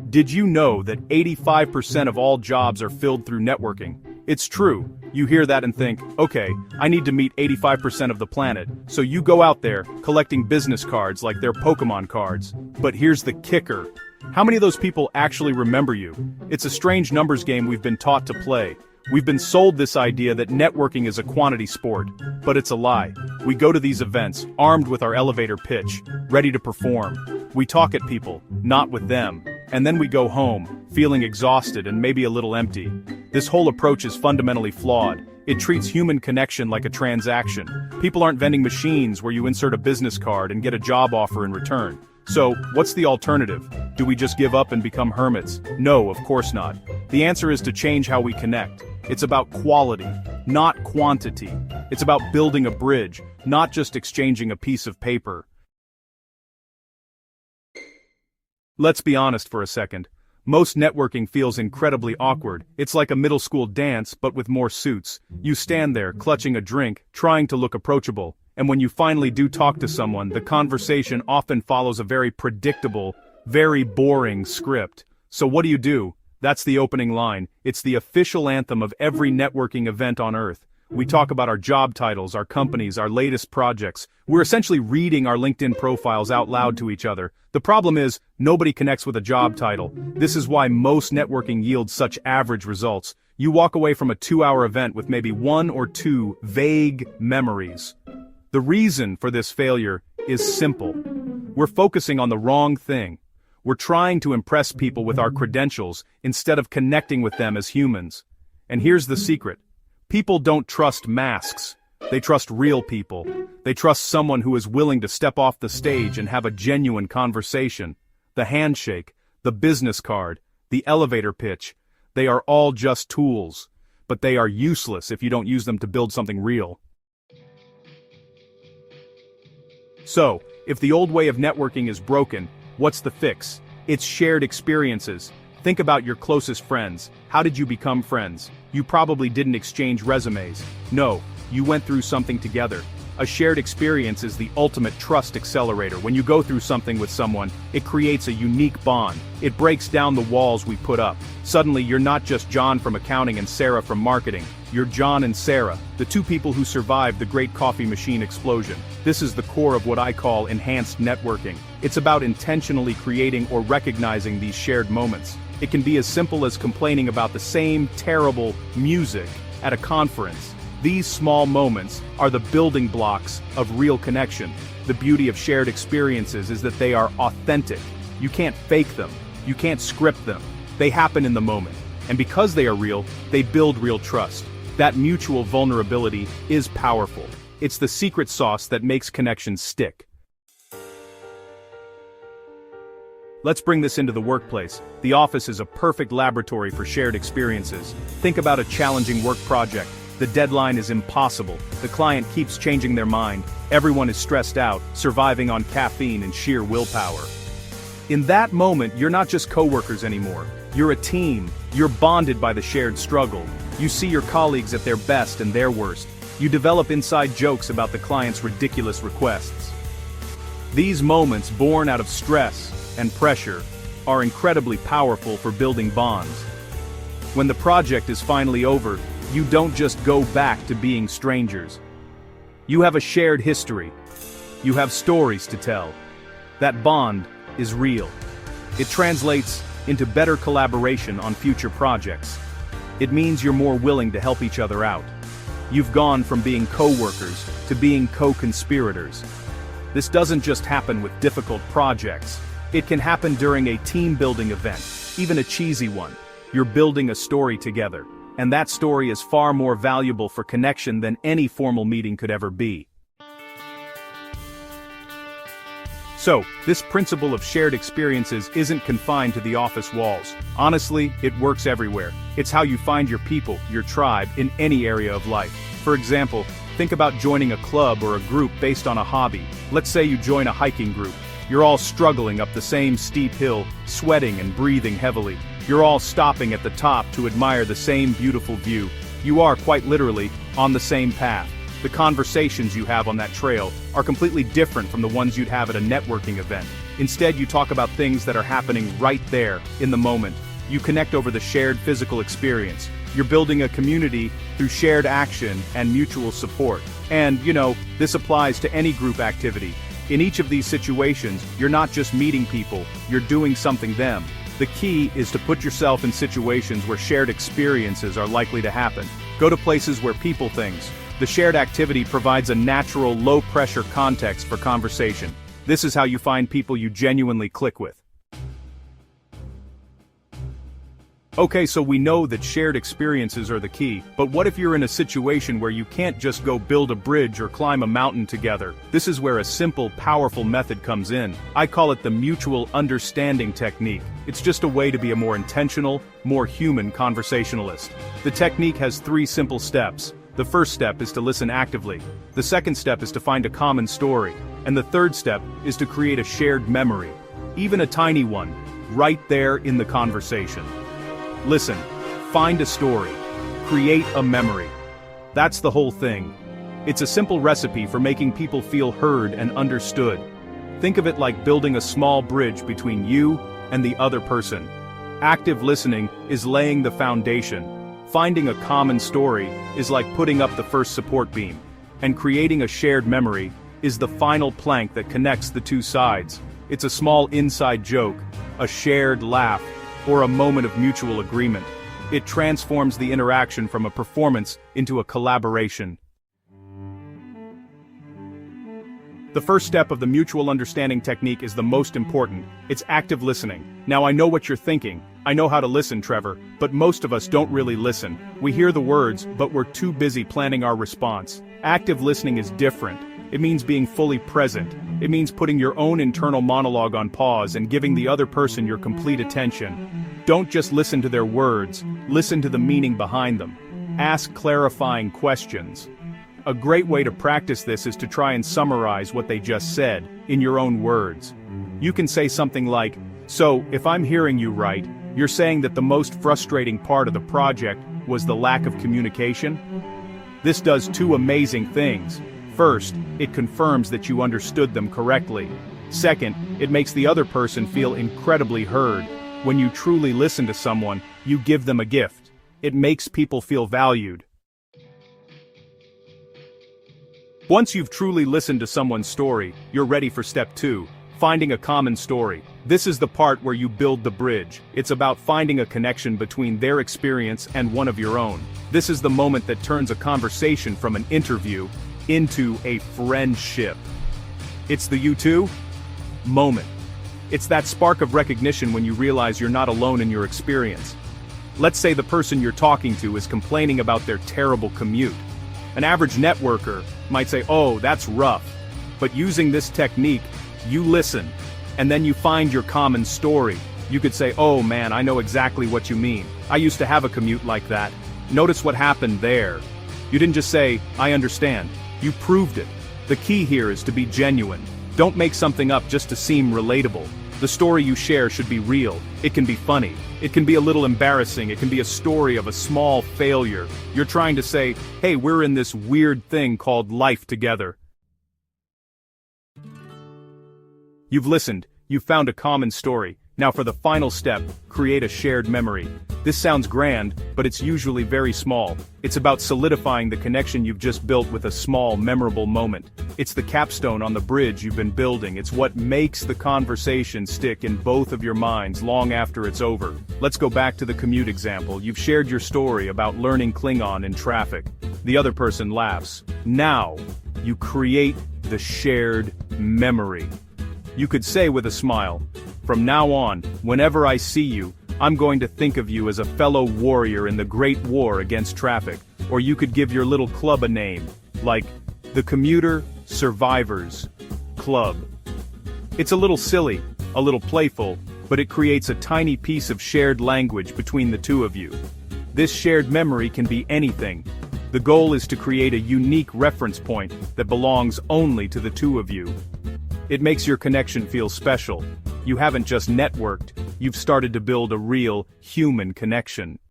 Did you know that 85% of all jobs are filled through networking? It's true. You hear that and think, okay, I need to meet 85% of the planet, so you go out there, collecting business cards like they're Pokemon cards. But here's the kicker. How many of those people actually remember you? It's a strange numbers game we've been taught to play. We've been sold this idea that networking is a quantity sport, but it's a lie. We go to these events, armed with our elevator pitch, ready to perform. We talk at people, not with them. And then we go home, feeling exhausted and maybe a little empty. This whole approach is fundamentally flawed. It treats human connection like a transaction. People aren't vending machines where you insert a business card and get a job offer in return. So, what's the alternative? Do we just give up and become hermits? No, of course not. The answer is to change how we connect. It's about quality, not quantity. It's about building a bridge, not just exchanging a piece of paper. Let's be honest for a second. Most networking feels incredibly awkward. It's like a middle school dance, but with more suits. You stand there, clutching a drink, trying to look approachable. And when you finally do talk to someone, the conversation often follows a very predictable, very boring script. So what do? That's the opening line. It's the official anthem of every networking event on Earth. We talk about our job titles, our companies, our latest projects. We're essentially reading our LinkedIn profiles out loud to each other. The problem is, nobody connects with a job title. This is why most networking yields such average results. You walk away from a 2-hour event with maybe 1 or 2 vague memories. The reason for this failure is simple. We're focusing on the wrong thing. We're trying to impress people with our credentials instead of connecting with them as humans. And here's the secret. People don't trust masks. They trust real people. They trust someone who is willing to step off the stage and have a genuine conversation. The handshake, the business card, the elevator pitch, they are all just tools. But they are useless if you don't use them to build something real. So, if the old way of networking is broken, what's the fix? It's shared experiences. Think about your closest friends. How did you become friends? You probably didn't exchange resumes. No, you went through something together. A shared experience is the ultimate trust accelerator. When you go through something with someone, it creates a unique bond. It breaks down the walls we put up. Suddenly, you're not just John from accounting and Sarah from marketing. You're John and Sarah, the two people who survived the great coffee machine explosion. This is the core of what I call enhanced networking. It's about intentionally creating or recognizing these shared moments. It can be as simple as complaining about the same terrible music at a conference. These small moments are the building blocks of real connection. The beauty of shared experiences is that they are authentic. You can't fake them. You can't script them. They happen in the moment. And because they are real, they build real trust. That mutual vulnerability is powerful. It's the secret sauce that makes connections stick. Let's bring this into the workplace. The office is a perfect laboratory for shared experiences. Think about a challenging work project. The deadline is impossible. The client keeps changing their mind. Everyone is stressed out, surviving on caffeine and sheer willpower. In that moment, you're not just coworkers anymore. You're a team. You're bonded by the shared struggle. You see your colleagues at their best and their worst. You develop inside jokes about the client's ridiculous requests. These moments, born out of stress and pressure, are incredibly powerful for building bonds. When the project is finally over, you don't just go back to being strangers. You have a shared history. You have stories to tell. That bond is real. It translates into better collaboration on future projects. It means you're more willing to help each other out. You've gone from being co-workers to being co-conspirators. This doesn't just happen with difficult projects. It can happen during a team-building event, even a cheesy one. You're building a story together, and that story is far more valuable for connection than any formal meeting could ever be. So, this principle of shared experiences isn't confined to the office walls. Honestly, it works everywhere. It's how you find your people, your tribe, in any area of life. For example, think about joining a club or a group based on a hobby. Let's say you join a hiking group. You're all struggling up the same steep hill, sweating and breathing heavily. You're all stopping at the top to admire the same beautiful view. You are, quite literally, on the same path. The conversations you have on that trail are completely different from the ones you'd have at a networking event. Instead, you talk about things that are happening right there, in the moment. You connect over the shared physical experience. You're building a community through shared action and mutual support. And, this applies to any group activity. In each of these situations, you're not just meeting people, you're doing something them. The key is to put yourself in situations where shared experiences are likely to happen. Go to places where people things. The shared activity provides a natural, low-pressure context for conversation. This is how you find people you genuinely click with. Okay, so we know that shared experiences are the key, but what if you're in a situation where you can't just go build a bridge or climb a mountain together? This is where a simple, powerful method comes in. I call it the mutual understanding technique. It's just a way to be a more intentional, more human conversationalist. The technique has 3 simple steps. The first step is to listen actively. The second step is to find a common story. And the third step is to create a shared memory. Even a tiny one, right there in the conversation. Listen, find a story, create a memory. That's the whole thing. It's a simple recipe for making people feel heard and understood. Think of it like building a small bridge between you and the other person. Active listening is laying the foundation. Finding a common story is like putting up the first support beam. And creating a shared memory is the final plank that connects the two sides. It's a small inside joke, a shared laugh, or a moment of mutual agreement. It transforms the interaction from a performance into a collaboration. The first step of the mutual understanding technique is the most important. It's active listening. Now I know what you're thinking. I know how to listen, Trevor, but most of us don't really listen. We hear the words, but we're too busy planning our response. Active listening is different. It means being fully present. It means putting your own internal monologue on pause and giving the other person your complete attention. Don't just listen to their words, listen to the meaning behind them. Ask clarifying questions. A great way to practice this is to try and summarize what they just said, in your own words. You can say something like, "So, if I'm hearing you right, you're saying that the most frustrating part of the project was the lack of communication?" This does 2 amazing things. First, it confirms that you understood them correctly. Second, it makes the other person feel incredibly heard. When you truly listen to someone, you give them a gift. It makes people feel valued. Once you've truly listened to someone's story, you're ready for step 2, finding a common story. This is the part where you build the bridge. It's about finding a connection between their experience and one of your own. This is the moment that turns a conversation from an interview into a friendship. It's the you too moment. It's that spark of recognition when you realize you're not alone in your experience. Let's say the person you're talking to is complaining about their terrible commute. An average networker might say, "Oh, that's rough." But using this technique, you listen, and then you find your common story. You could say, "Oh man, I know exactly what you mean. I used to have a commute like that. Notice what happened there." You didn't just say, "I understand." You proved it. The key here is to be genuine. Don't make something up just to seem relatable. The story you share should be real. It can be funny. It can be a little embarrassing. It can be a story of a small failure. You're trying to say, "Hey, we're in this weird thing called life together." You've listened. You've found a common story. Now for the final step, create a shared memory. This sounds grand, but it's usually very small. It's about solidifying the connection you've just built with a small, memorable moment. It's the capstone on the bridge you've been building. It's what makes the conversation stick in both of your minds long after it's over. Let's go back to the commute example. You've shared your story about learning Klingon in traffic. The other person laughs. Now, you create the shared memory. You could say with a smile, "From now on, whenever I see you, I'm going to think of you as a fellow warrior in the Great War against traffic." Or you could give your little club a name, like the Commuter Survivors Club. It's a little silly, a little playful, but it creates a tiny piece of shared language between the two of you. This shared memory can be anything. The goal is to create a unique reference point that belongs only to the two of you. It makes your connection feel special. You haven't just networked, you've started to build a real, human connection.